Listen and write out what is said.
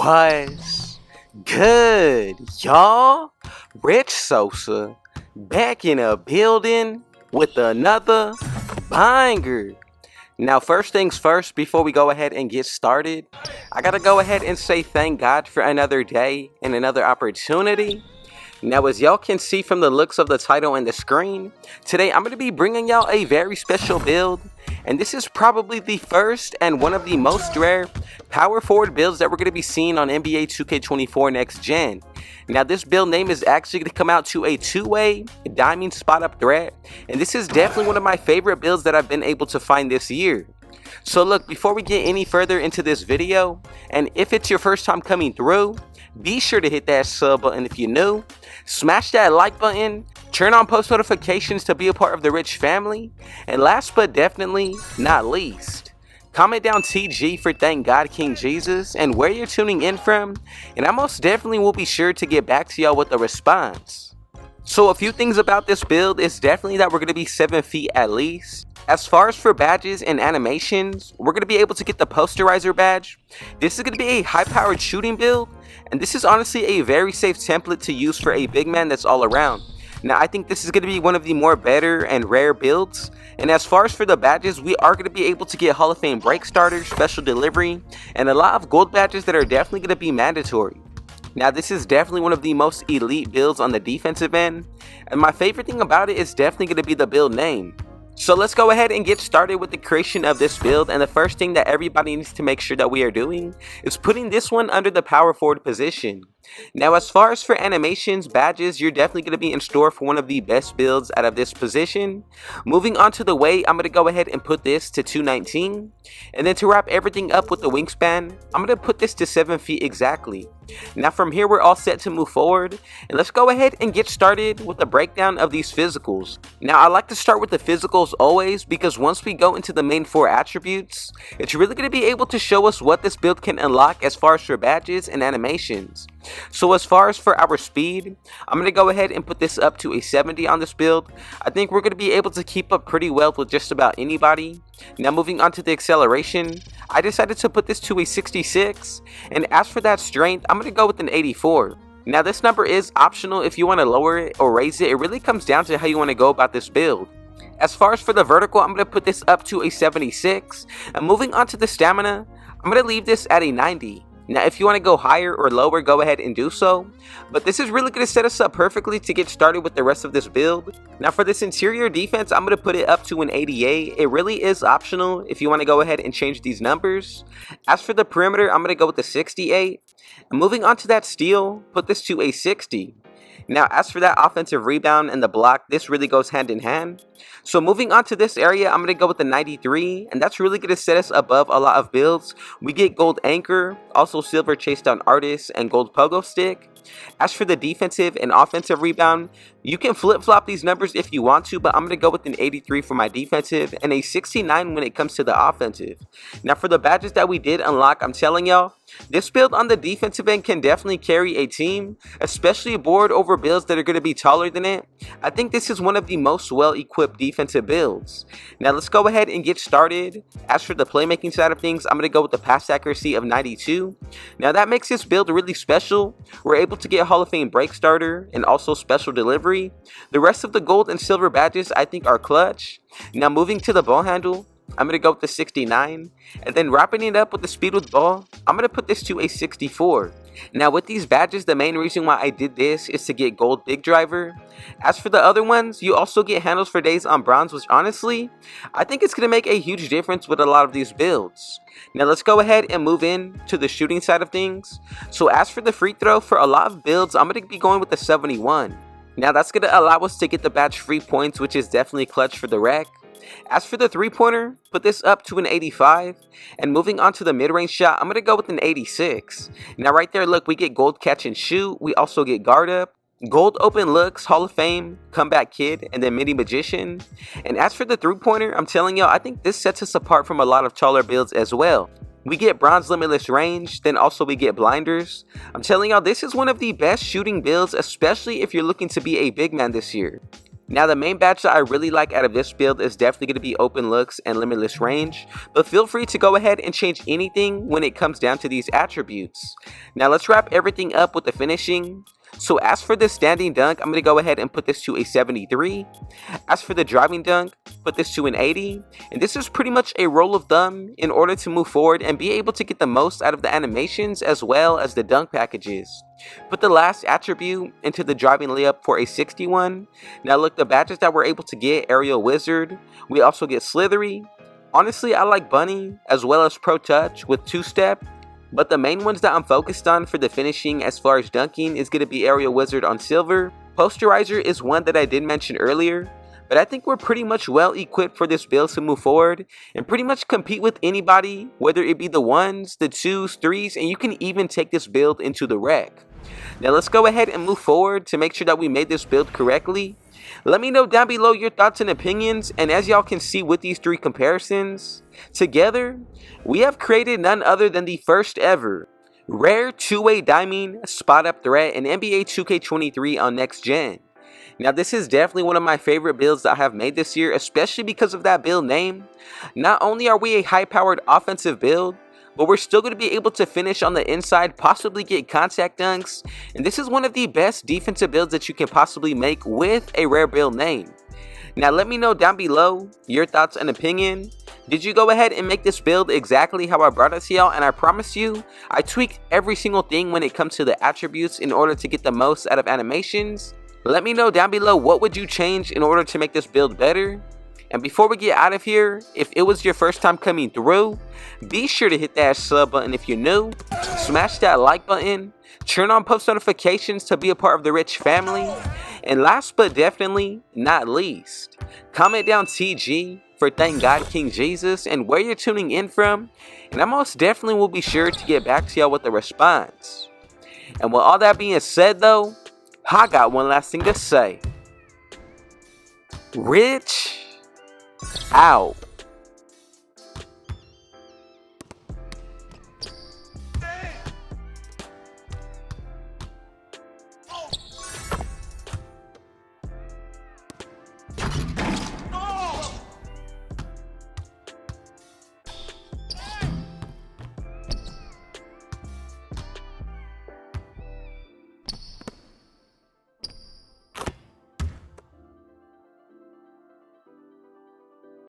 What's good, y'all? Rich Sosa back in a building with another banger. Now, first things first, before we go ahead and get started, I gotta go ahead and say thank God for another day and another opportunity. Now, as y'all can see from the looks of the title and the screen, today I'm going to be bringing y'all a very special build, and this is probably the first and one of the most rare power forward builds that we're going to be seeing on NBA 2K24 next gen. Now, this build name is actually going to come out to a two-way diamond spot up threat, and this is definitely one of my favorite builds that I've been able to find this year. So look, before we get any further into this video, and if it's your first time coming through, be sure to hit that sub button if you're new, smash that like button, turn on post notifications to be a part of the Rich family, and last but definitely not least, comment down TG for Thank God King Jesus and where you're tuning in from, and I most definitely will be sure to get back to y'all with a response. So a few things about this build is definitely that we're going to be 7 feet at least. As far as for badges and animations, we're going to be able to get the posterizer badge. This is going to be a high powered shooting build, and this is honestly a very safe template to use for a big man that's all around. Now, I think this is going to be one of the more better and rare builds. And as far as for the badges, we are going to be able to get Hall of Fame break starter, special delivery, and a lot of gold badges that are definitely going to be mandatory. Now, this is definitely one of the most elite builds on the defensive end, and my favorite thing about it is definitely going to be the build name. So let's go ahead and get started with the creation of this build, and the first thing that everybody needs to make sure that we are doing is putting this one under the power forward position. Now, as far as for animations, badges, you're definitely going to be in store for one of the best builds out of this position. Moving on to the weight, I'm going to go ahead and put this to 219, and then to wrap everything up with the wingspan, I'm going to put this to 7 feet exactly. Now from here, we're all set to move forward, and let's go ahead and get started with the breakdown of these physicals. Now, I like to start with the physicals always, because once we go into the main 4 attributes, it's really going to be able to show us what this build can unlock as far as for badges and animations. So as far as for our speed, I'm going to go ahead and put this up to a 70 on this build. I think we're going to be able to keep up pretty well with just about anybody. Now, moving on to the acceleration, I decided to put this to a 66, and as for that strength, I'm going to go with an 84. Now, this number is optional if you want to lower it or raise it. It really comes down to how you want to go about this build. As far as for the vertical, I'm going to put this up to a 76, and moving on to the stamina, I'm going to leave this at a 90. Now, if you want to go higher or lower, go ahead and do so, but this is really going to set us up perfectly to get started with the rest of this build. Now, for this interior defense, I'm going to put it up to an 88. It really is optional if you want to go ahead and change these numbers. As for the perimeter, I'm going to go with the 68. And moving on to that steal, put this to a 60. Now, as for that offensive rebound and the block, this really goes hand in hand. So moving on to this area, I'm going to go with the 93, and that's really going to set us above a lot of builds. We get gold anchor, also silver chase down artist, and gold pogo stick. As for the defensive and offensive rebound, you can flip-flop these numbers if you want to, but I'm going to go with an 83 for my defensive and a 69 when it comes to the offensive. Now, for the badges that we did unlock, I'm telling y'all, this build on the defensive end can definitely carry a team, especially board over builds that are going to be taller than it. I think this is one of the most well-equipped defensive builds. Now, let's go ahead and get started. As for the playmaking side of things, I'm going to go with the pass accuracy of 92. Now, that makes this build really special. We're able to get Hall of Fame break starter and also special delivery. The rest of the gold and silver badges I think are clutch. Now, moving to the ball handle, I'm going to go with the 69, and then wrapping it up with the speed with ball, I'm going to put this to a 64. Now, with these badges, the main reason why I did this is to get gold big driver. As for the other ones, you also get handles for days on bronze, which honestly, I think it's going to make a huge difference with a lot of these builds. Now, let's go ahead and move in to the shooting side of things. So as for the free throw, for a lot of builds, I'm going to be going with the 71. Now, that's going to allow us to get the badge free points, which is definitely clutch for the rec. As for the three-pointer, put this up to an 85, and moving on to the mid-range shot, I'm going to go with an 86. Now right there, look, we get gold catch and shoot, we also get guard up, gold open looks, Hall of Fame, comeback kid, and then mini magician. And as for the three-pointer, I'm telling y'all, I think this sets us apart from a lot of taller builds as well. We get bronze limitless range, then also we get blinders. I'm telling y'all, this is one of the best shooting builds, especially if you're looking to be a big man this year. Now the main badge that I really like out of this build is definitely going to be open looks and limitless range, but feel free to go ahead and change anything when it comes down to these attributes. Now let's wrap everything up with the finishing. So as for the standing dunk, I'm going to go ahead and put this to a 73. As for the driving dunk, put this to an 80. And this is pretty much a rule of thumb in order to move forward and be able to get the most out of the animations as well as the dunk packages. Put the last attribute into the driving layup for a 61. Now look, the badges that we're able to get, Aerial Wizard, we also get Slithery. Honestly, I like Bunny as well as Pro Touch with 2-step. But the main ones that I'm focused on for the finishing as far as dunking is going to be Aerial Wizard on Silver. Posterizer is one that I did mention earlier, but I think we're pretty much well equipped for this build to move forward and pretty much compete with anybody, whether it be the 1s, the 2s, 3s, and you can even take this build into the rec. Now let's go ahead and move forward to make sure that we made this build correctly. Let me know down below your thoughts and opinions, and as y'all can see with these 3 comparisons, together, we have created none other than the first ever rare 2-way diamond spot up threat in NBA 2K23 on next gen. Now this is definitely one of my favorite builds that I have made this year, especially because of that build name. Not only are we a high powered offensive build, but we're still going to be able to finish on the inside, possibly get contact dunks, and this is one of the best defensive builds that you can possibly make with a rare build name. Now let me know down below your thoughts and opinion. Did you go ahead and make this build exactly how I brought it to y'all? And I promise you, I tweaked every single thing when it comes to the attributes in order to get the most out of animations. Let me know down below what would you change in order to make this build better. And before we get out of here, if it was your first time coming through, be sure to hit that sub button if you're new, smash that like button, turn on post notifications to be a part of the Rich family, and last but definitely not least, comment down TG for Thank God King Jesus and where you're tuning in from, and I most definitely will be sure to get back to y'all with a response. And with all that being said though, I got one last thing to say. Rich out.